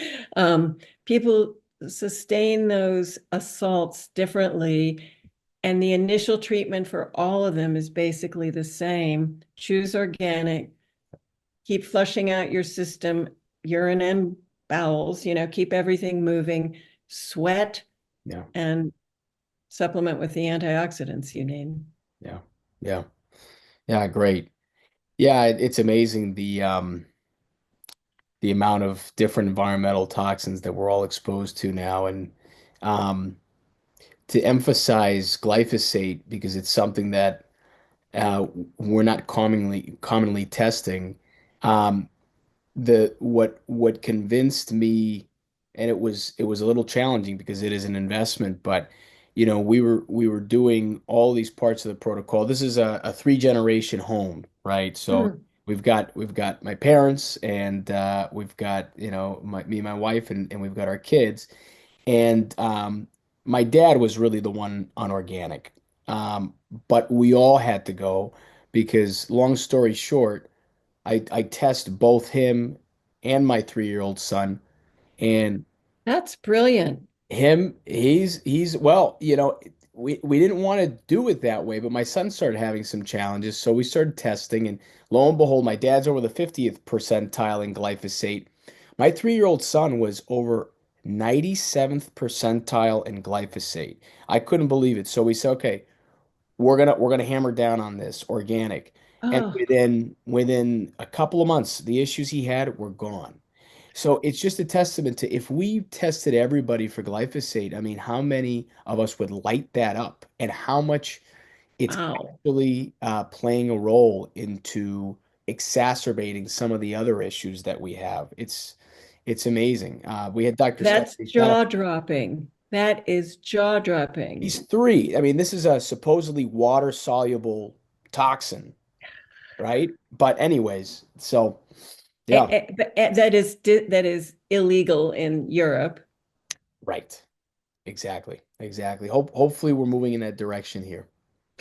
people sustain those assaults differently. And the initial treatment for all of them is basically the same. Choose organic, keep flushing out your system, urine and bowels, keep everything moving, sweat, Yeah. and supplement with the antioxidants you need. Yeah. Yeah. Yeah. Great. Yeah. It's amazing the amount of different environmental toxins that we're all exposed to now. And um, to emphasize glyphosate because it's something that we're not commonly testing. Um, what convinced me, and it was a little challenging because it is an investment, but we were doing all these parts of the protocol. This is a three generation home, right? So Mm. we've got my parents and we've got me and my wife and we've got our kids. And my dad was really the one on organic. But we all had to go because, long story short, I test both him and my 3-year-old son. And That's brilliant. he's well, we didn't want to do it that way, but my son started having some challenges, so we started testing, and lo and behold, my dad's over the 50th percentile in glyphosate. My 3-year-old son was over 97th percentile in glyphosate. I couldn't believe it. So we said, okay, we're gonna hammer down on this organic. And Oh, within a couple of months, the issues he had were gone. So it's just a testament to if we tested everybody for glyphosate, I mean, how many of us would light that up and how much it's wow. actually playing a role into exacerbating some of the other issues that we have. It's amazing. We had Dr. That's Stephanie Shanna. jaw dropping. That is jaw dropping. He's three. I mean, this is a supposedly water soluble toxin, right? But anyways, so yeah, That is illegal in Europe. right. Exactly. Hopefully we're moving in that direction here.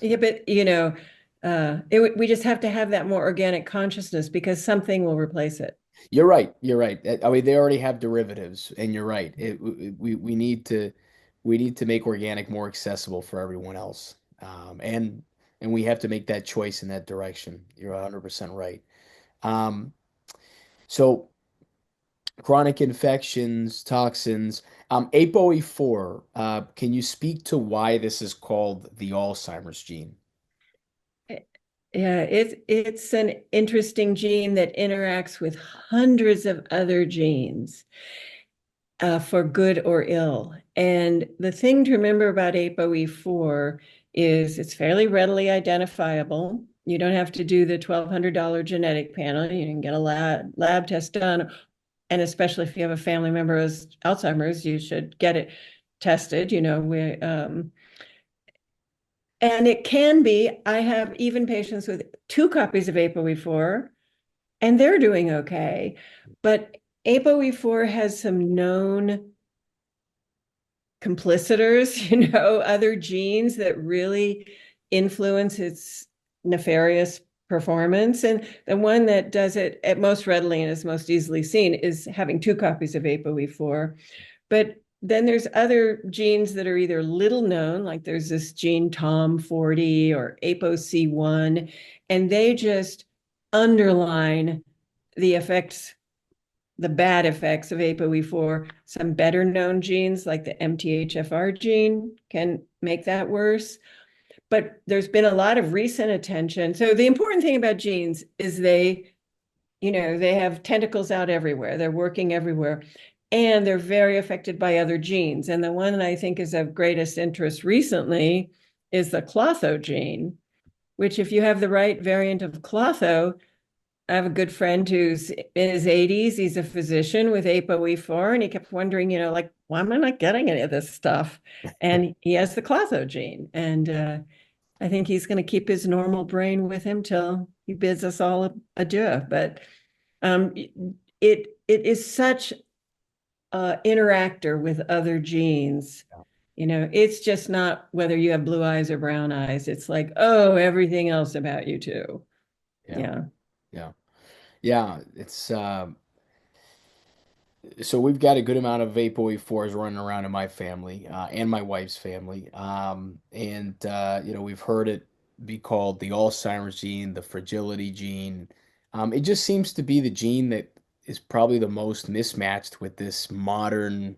Yeah, but we just have to have that more organic consciousness because something will replace it. You're right. You're right. I mean, they already have derivatives, and you're right. We need to make organic more accessible for everyone else, and we have to make that choice in that direction. You're 100% right. Um, so chronic infections, toxins, ApoE4. Can you speak to why this is called the Alzheimer's gene? Yeah, it's an interesting gene that interacts with hundreds of other genes for good or ill. And the thing to remember about ApoE4 is it's fairly readily identifiable. You don't have to do the $1,200 genetic panel. You can get a lab test done. And especially if you have a family member with Alzheimer's, you should get it tested. And it can be, I have even patients with 2 copies of ApoE4 and they're doing okay. But ApoE4 has some known complicitors, other genes that really influence its nefarious performance. And the one that does it at most readily and is most easily seen is having 2 copies of ApoE4. But then there's other genes that are either little known, like there's this gene TOM40 or ApoC1, and they just underline the effects, the bad effects of ApoE4. Some better known genes like the MTHFR gene can make that worse. But there's been a lot of recent attention. So the important thing about genes is they have tentacles out everywhere. They're working everywhere. And they're very affected by other genes. And the one that I think is of greatest interest recently is the Klotho gene, which if you have the right variant of Klotho, I have a good friend who's in his 80s. He's a physician with ApoE4, and he kept wondering, like, why am I not getting any of this stuff? And he has the Klotho gene. And I think he's going to keep his normal brain with him till he bids us all adieu. But it is such an interactor with other genes. It's just not whether you have blue eyes or brown eyes. It's like, oh, everything else about you too. Yeah. Yeah. Yeah. Yeah. It's so we've got a good amount of ApoE4s running around in my family and my wife's family. And we've heard it be called the Alzheimer's gene, the fragility gene. It just seems to be the gene that is probably the most mismatched with this modern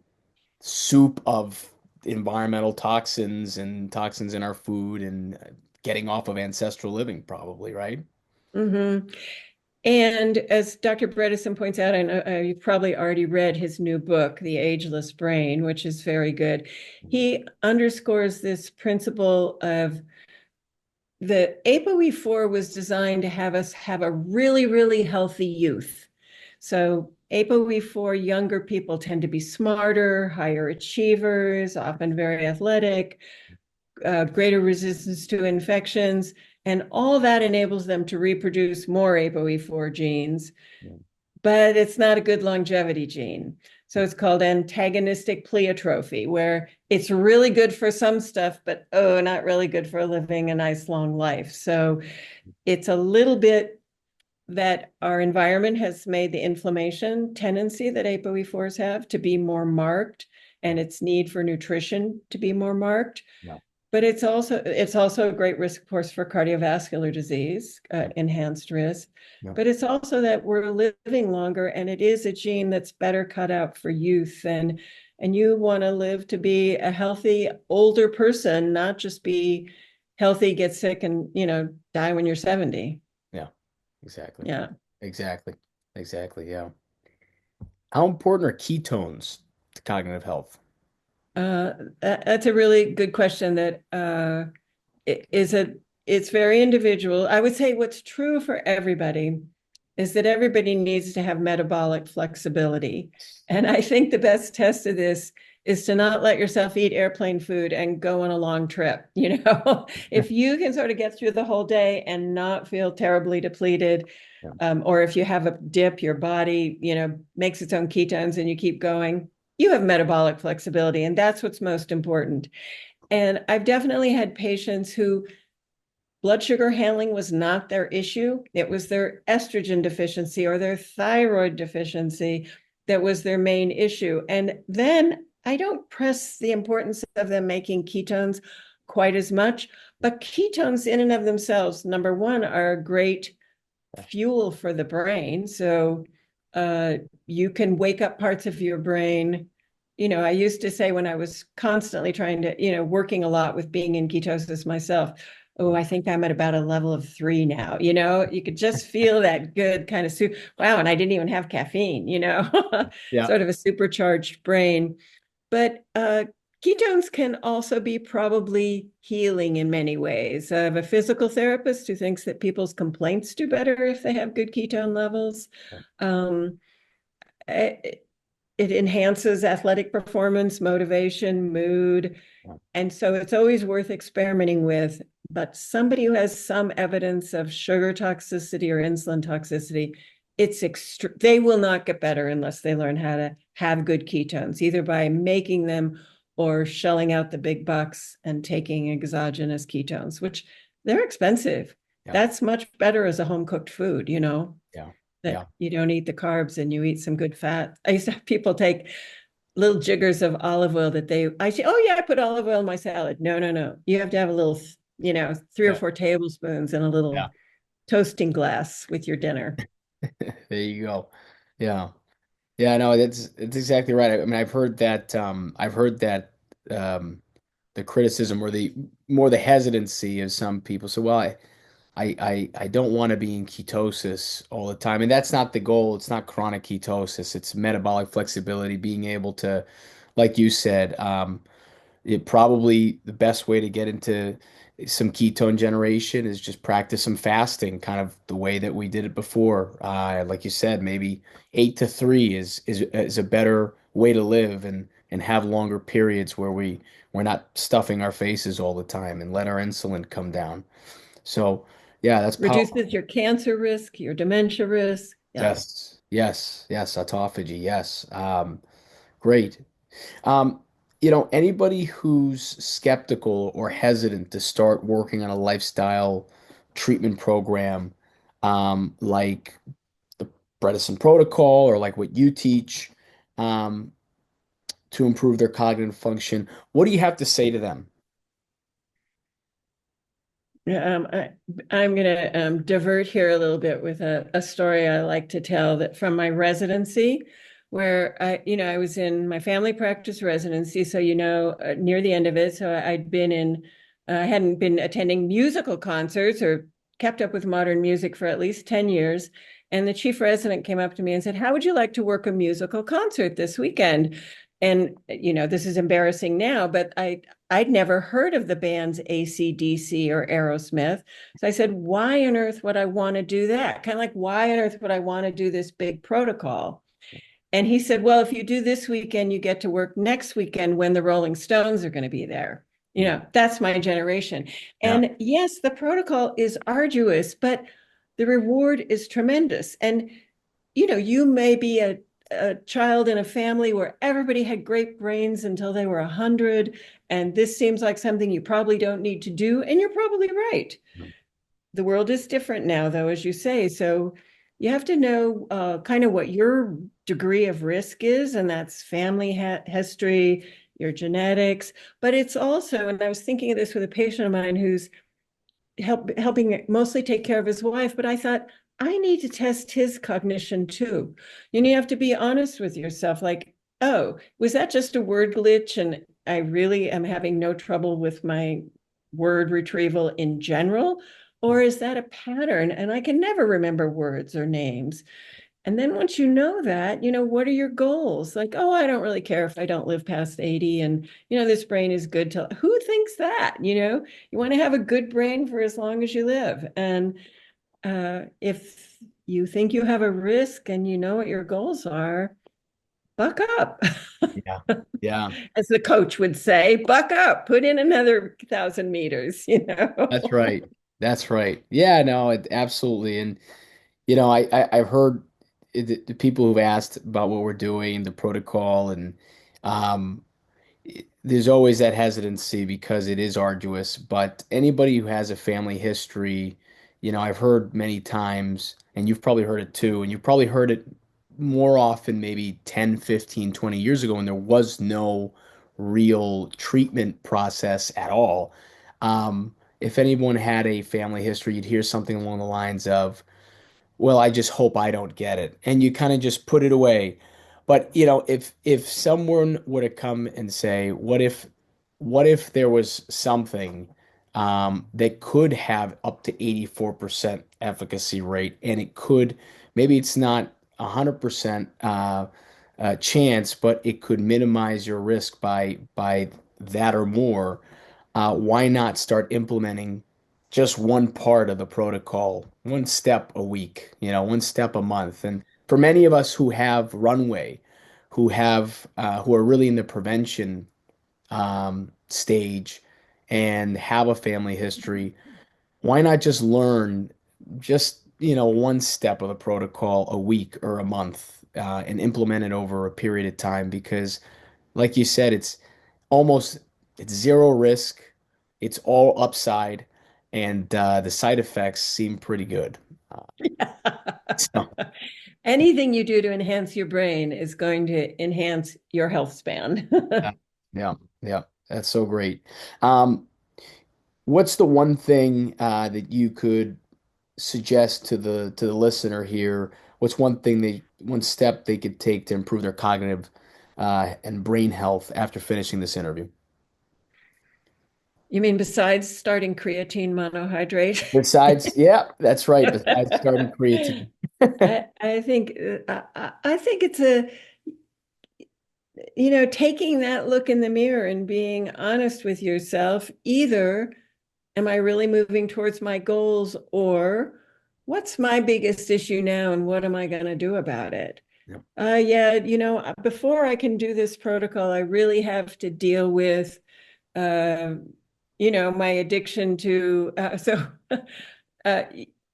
soup of environmental toxins and toxins in our food and getting off of ancestral living, probably, right? Mm-hmm. And as Dr. Bredesen points out, I know you've probably already read his new book, The Ageless Brain, which is very good. He underscores this principle of the ApoE4 was designed to have us have a really, really healthy youth. So ApoE4 younger people tend to be smarter, higher achievers, often very athletic, greater resistance to infections, and all that enables them to reproduce more ApoE4 genes, but it's not a good longevity gene. So it's called antagonistic pleiotrophy, where it's really good for some stuff, but not really good for living a nice long life. So it's a little bit that our environment has made the inflammation tendency that ApoE4s have to be more marked, and its need for nutrition to be more marked. Yeah. But it's also a great risk, of course, for cardiovascular disease, enhanced risk. Yeah. But it's also that we're living longer, and it is a gene that's better cut out for youth. And you want to live to be a healthy older person, not just be healthy, get sick, and die when you're 70. Yeah. Exactly. Yeah. Exactly. Exactly. Yeah. How important are ketones to cognitive health? That's a really good question that it's very individual. I would say what's true for everybody is that everybody needs to have metabolic flexibility. And I think the best test of this is to not let yourself eat airplane food and go on a long trip. If you can sort of get through the whole day and not feel terribly depleted, Yeah. or if you have a dip, your body, makes its own ketones and you keep going, you have metabolic flexibility. And that's what's most important. And I've definitely had patients who blood sugar handling was not their issue. It was their estrogen deficiency or their thyroid deficiency that was their main issue. And then I don't press the importance of them making ketones quite as much, but ketones in and of themselves, number one, are a great fuel for the brain. So you can wake up parts of your brain. I used to say when I was constantly trying to, working a lot with being in ketosis myself, oh, I think I'm at about a level of 3 now. You could just feel that good kind of wow. And I didn't even have caffeine, Yeah. sort of a supercharged brain. But ketones can also be probably healing in many ways. I have a physical therapist who thinks that people's complaints do better if they have good ketone levels. Um, it, it enhances athletic performance, motivation, mood. And so it's always worth experimenting with. But somebody who has some evidence of sugar toxicity or insulin toxicity, they will not get better unless they learn how to have good ketones, either by making them or shelling out the big bucks and taking exogenous ketones, which they're expensive. Yeah. That's much better as a home cooked food, Yeah. that Yeah. you don't eat the carbs and you eat some good fat. I used to have people take little jiggers of olive oil I say, oh yeah, I put olive oil in my salad. No, no, no. You have to have a little, 3 or Yeah. 4 tablespoons and a Yeah. little toasting glass with your dinner. There you go. Yeah. Yeah, no, that's exactly right. I mean, I've heard that um the criticism or the more the hesitancy of some people. So, well, I don't want to be in ketosis all the time. And that's not the goal. It's not chronic ketosis. It's metabolic flexibility, being able to, like you said, it probably the best way to get into some ketone generation is just practice some fasting, kind of the way that we did it before. Like you said, maybe 8 to 3 is a better way to live and have longer periods where we're not stuffing our faces all the time and let our insulin come down. So yeah, that's powerful. Reduces your cancer risk, your dementia risk. Yeah. Yes, yes, yes, autophagy, yes. Great. Um, anybody who's skeptical or hesitant to start working on a lifestyle treatment program, like the Bredesen protocol or like what you teach, um, to improve their cognitive function, what do you have to say to them? I'm going to divert here a little bit with a story I like to tell that from my residency, where I was in my family practice residency, so near the end of it. So I hadn't been attending musical concerts or kept up with modern music for at least 10 years. And the chief resident came up to me and said, "How would you like to work a musical concert this weekend?" And this is embarrassing now, but I'd never heard of the bands AC/DC or Aerosmith. So I said, why on earth would I want to do that? Kind of like, why on earth would I want to do this big protocol? And he said, well, if you do this weekend, you get to work next weekend when the Rolling Stones are going to be there. Yeah, That's my generation. yeah, And yes, the protocol is arduous, but the reward is tremendous. And you may be a child in a family where everybody had great brains until they were 100, and this seems like something you probably don't need to do, and you're probably right. The world is different now, though, as you say, so you have to know kind of what your degree of risk is, and that's family history, your genetics, but it's also, and I was thinking of this with a patient of mine who's helping mostly take care of his wife, but I thought, I need to test his cognition too. You have to be honest with yourself, like, oh, was that just a word glitch? And I really am having no trouble with my word retrieval in general. Or is that a pattern? And I can never remember words or names. And then once you know that, what are your goals? Like, oh, I don't really care if I don't live past 80. And, this brain is good to, who thinks that? You want to have a good brain for as long as you live. And if you think you have a risk and you know what your goals are, buck up. yeah, yeah. As the coach would say, buck up, put in another 1,000 meters. That's right. That's right. Yeah, no, absolutely. And I've heard the people who've asked about what we're doing, the protocol, and um, there's always that hesitancy because it is arduous. But anybody who has a family history, I've heard many times, and you've probably heard it too, and you've probably heard it more often maybe 10, 15, 20 years ago when there was no real treatment process at all. If anyone had a family history, you'd hear something along the lines of, well, I just hope I don't get it. And you kind of just put it away. But, if someone were to come and say, what if there was something that could have up to 84% efficacy rate and it could, maybe it's not 100% chance, but it could minimize your risk by that or more, why not start implementing just one part of the protocol, one step a week, one step a month? And for many of us who have runway, who are really in the prevention stage and have a family history, why not just learn just, one step of the protocol a week or a month, and implement it over a period of time? Because like you said, almost it's zero risk, it's all upside, and the side effects seem pretty good. Uh, so Anything you do to enhance your brain is going to enhance your health span. yeah, yeah, yeah, that's so great. Um, what's the one thing that you could suggest to the listener here? What's one step they could take to improve their cognitive and brain health after finishing this interview? You mean besides starting creatine monohydrate? Besides, yeah, that's right. Besides starting creatine. I think I think it's a taking that look in the mirror and being honest with yourself. Either am I really moving towards my goals, or what's my biggest issue now and what am I going to do about it? Yep. Yeah, before I can do this protocol, I really have to deal with, uh, my addiction to, uh,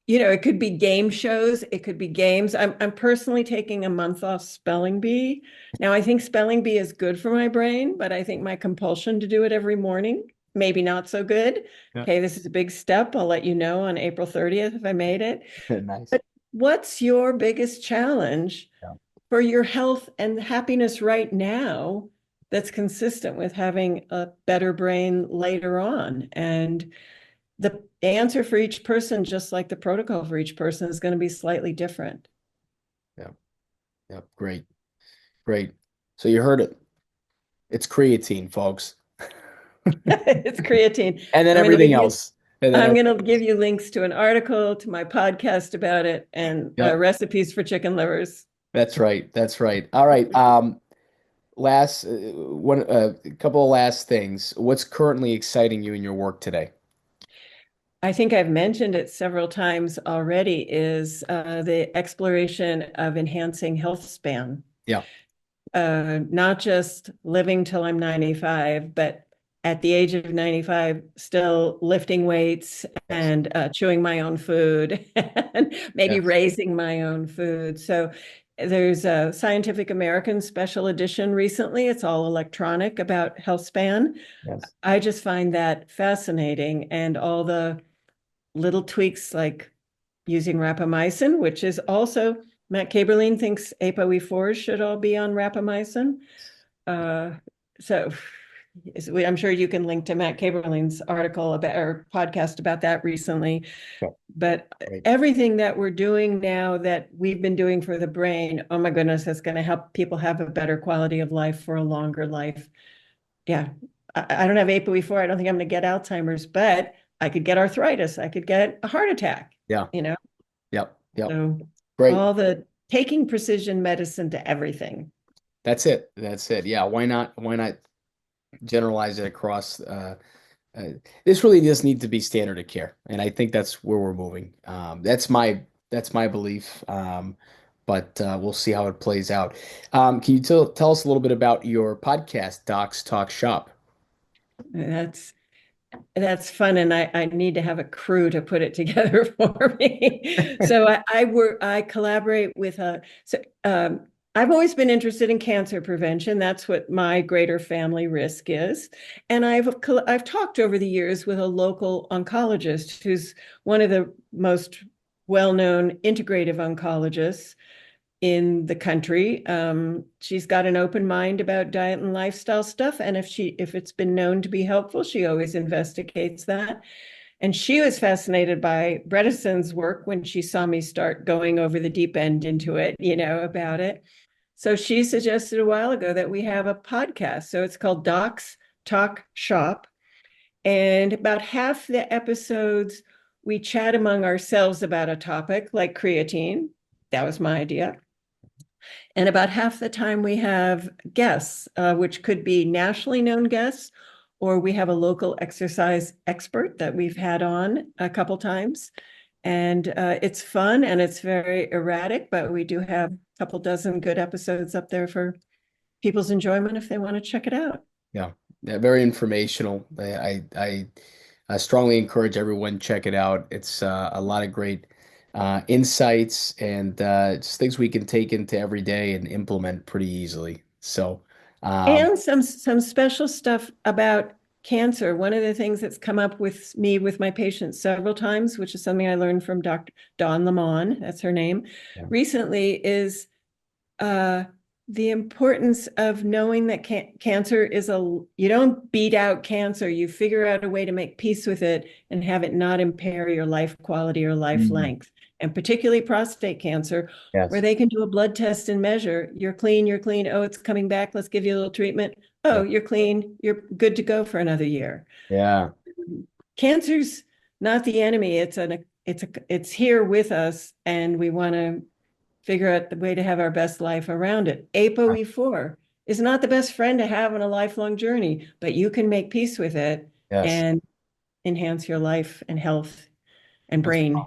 it could be game shows, it could be games. I'm personally taking a month off spelling bee. Now, I think spelling bee is good for my brain, but I think my compulsion to do it every morning, maybe not so good. Yeah. Okay, this is a big step. I'll let you know on April 30th if I made it. Nice. But what's your biggest challenge Yeah. for your health and happiness right now that's consistent with having a better brain later on? And the answer for each person, just like the protocol for each person, is going to be slightly different. Yeah. Yeah. Great. Great. So you heard it. It's creatine, folks. It's creatine. And then I'm going to everything leave you. else. And then I'm going everything to else. give you links to an article, to my podcast about it, and Yep. recipes for chicken livers. That's right. That's right. All right. Last one, a couple of last things. What's currently exciting you in your work today? I think I've mentioned it several times already, is the exploration of enhancing health span. Yeah. Not just living till I'm 95, but at the age of 95, still lifting weights Yes. and chewing my own food and maybe Yes. raising my own food. So there's a Scientific American special edition recently. It's all electronic about health span. Yes. I just find that fascinating, and all the little tweaks like using rapamycin, which is also, Matt Kaberlein thinks ApoE4s should all be on rapamycin. Uh, so I'm sure you can link to Matt Kaberlein's article about, or podcast about that recently. Yeah. But Great. everything that we're doing now, that we've been doing for the brain, oh my goodness, that's going to help people have a better quality of life for a longer life. Yeah. I don't have ApoE4. I don't think I'm going to get Alzheimer's, but I could get arthritis. I could get a heart attack, Yeah. you know? Yep. Yep. So Great. all the taking precision medicine to everything. That's it. That's it. Yeah. Why not? Why not generalize it across? Uh, this really does need to be standard of care, and I think that's where we're moving. That's my belief. But we'll see how it plays out. Can you tell us a little bit about your podcast, Docs Talk Shop? That's That's fun, and I need to have a crew to put it together for me. So I collaborate with I've always been interested in cancer prevention. That's what my greater family risk is. And I've talked over the years with a local oncologist who's one of the most well-known integrative oncologists in the country. She's got an open mind about diet and lifestyle stuff, and if it's been known to be helpful, she always investigates that. And she was fascinated by Bredesen's work when she saw me start going over the deep end into it, about it. So she suggested a while ago that we have a podcast. So it's called Docs Talk Shop, and about half the episodes we chat among ourselves about a topic like creatine. That was my idea. And about half the time we have guests, which could be nationally known guests, or we have a local exercise expert that we've had on a couple times. And it's fun and it's very erratic, but we do have a couple dozen good episodes up there for people's enjoyment if they want to check it out. Yeah, yeah, very informational. I strongly encourage everyone check it out. It's a lot of great insights and just things we can take into every day and implement pretty easily. So, um, And some special stuff about cancer. One of the things that's come up with me with my patients several times, which is something I learned from Dr. Dawn Lamont, that's her name, yeah, recently, is the importance of knowing that cancer is you don't beat out cancer, you figure out a way to make peace with it and have it not impair your life quality or life Mm. length. And particularly prostate cancer, where Yes. they can do a blood test and measure, you're clean, you're clean. Oh, it's coming back. Let's give you a little treatment. Oh, Yeah. you're clean. You're good to go for another year. Yeah. Cancer's not the enemy. It's here with us, and we want to figure out the way to have our best life around it. ApoE4 is not the best friend to have on a lifelong journey, but you can make peace with it Yes. and enhance your life and health and That's brain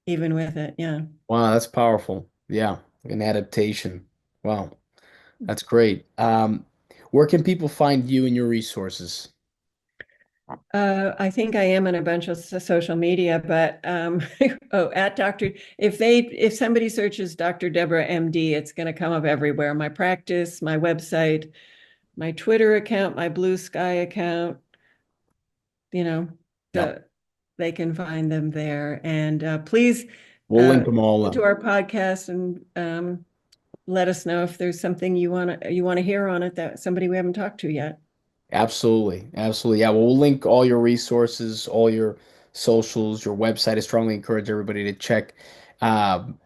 even with it. Yeah. wow, that's powerful. Yeah. An adaptation. Wow. That's great. Where can people find you and your resources? I think I am on a bunch of social media, but oh, at Dr. If somebody searches Dr. Deborah MD, it's going to come up everywhere. My practice, my website, my Twitter account, my Blue Sky account, you know, Yep. the they can find them there. And please We'll link them all listen up. to our podcast and let us know if there's something you want to hear on it that somebody we haven't talked to yet. Absolutely. Absolutely. Yeah. Well, we'll link all your resources, all your socials, your website. I strongly encourage everybody to check um,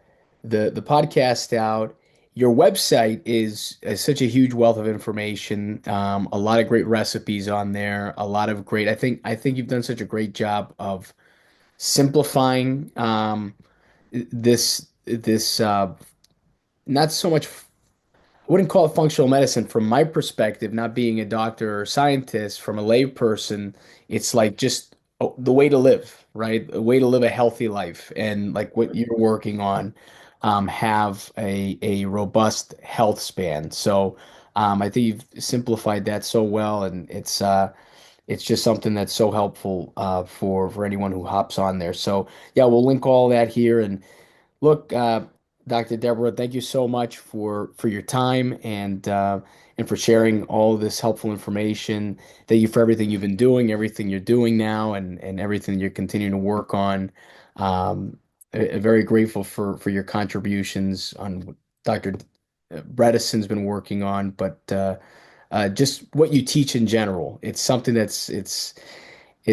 the podcast out. Your website is such a huge wealth of information. A lot of great recipes on there. A lot of great. I think you've done such a great job of simplifying this not so much. I wouldn't call it functional medicine from my perspective, not being a doctor or scientist, from a layperson, it's like just the way to live, right? A way to live a healthy life. And like what you're working on, have a robust health span. So I think you've simplified that so well, and it's just something that's so helpful for anyone who hops on there. So yeah, we'll link all that here. And look, Dr. Deborah, thank you so much for your time and for sharing all of this helpful information. Thank you for everything you've been doing, everything you're doing now, and everything you're continuing to work on. Very grateful for your contributions on what Dr. Bredesen's been working on, but just what you teach in general. It's something it's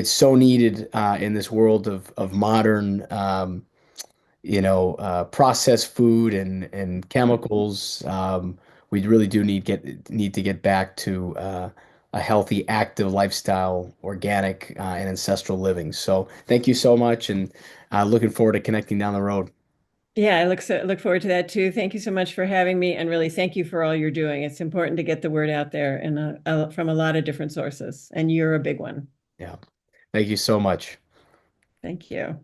so needed in this world of modern. Processed food and chemicals. We really do need to get back to a healthy, active lifestyle, organic and ancestral living. So thank you so much, and looking forward to connecting down the road. Yeah, I look forward to that too. Thank you so much for having me, and really thank you for all you're doing. It's important to get the word out there and from a lot of different sources, and you're a big one. Yeah, thank you so much. Thank you.